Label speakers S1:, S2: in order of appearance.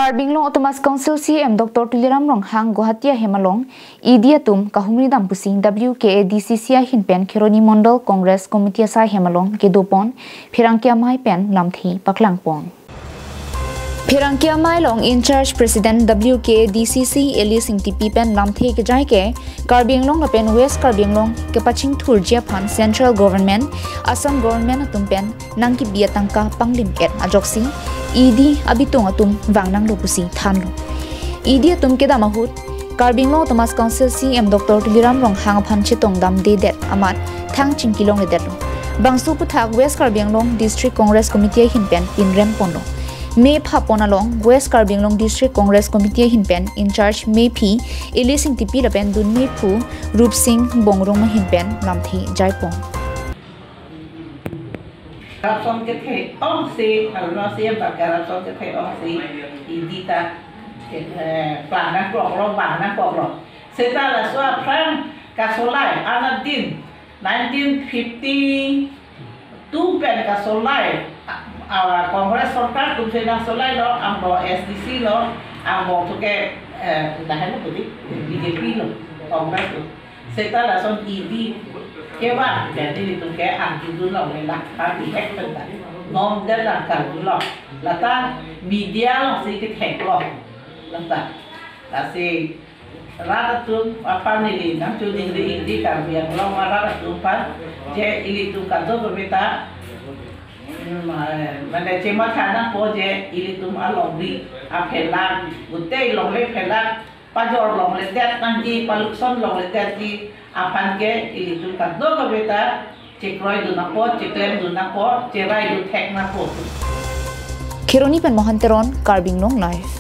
S1: Karbinglong Autonomous Council CEM Dr. Tuliram Ronghang Guhatia Hemalong Idiatum Kahumri Dampusi WKADCC Hinpen Kironi Mondal Congress Committee Sa Hemalong Kedopon pherangke amei pen lamthi paklangpon pherangke amei long in charge President WKADCC Elising TP pen lamthi ke jai ke Karbinglong pen West Karbinglong ke paching thurjia phan Central Government Assam Government atumpen nangki biatangka panglim ket ajoksi Idi abitung atum wangnang lopusi thanlo. Idi atum kedam ahut Karbinglong Autonomous Council CEM Dr. Tuliram Ronghang phan chitong dam de det amat thang chingkilong le det lo. Bangsu puthak West Karbinglong District Congress Committee hinpen pinrem ponlo. Me phaponalong West Karbinglong District Congress Committee hinpen in charge me phi Elising TP lapen dun me phu Rup Singh Bongrong hinpen lamthi jaipong.
S2: Rapson ke the ong si alno si bakar rapson ke the ong si idita plana krong ro bana krong seta la swa prang kasolai anadin 1952 pen kasolai our congress sarkar tumse na solai lo ambo SDC lo ambo to ke dahan lo BJP lo congress lo seta la son idi kewa jadi itu ke anti dulu lah tapi hack tentang nom dan langkah dulu lata media lo sih kita hack lo lata kasi rata tu apa nih nang tu ini kan biar lo marah tu pan je ini tu kan tu berbeda mana cuma karena po je ini tu along di apelan utai long le pelan pajor long le dat nanti palukson long le dat di apan ke ilitul kaddo ka beta chekroi du na po cheklem du na po cherai du thek na po
S1: Kironi pen Mohanteron Karbinglong Live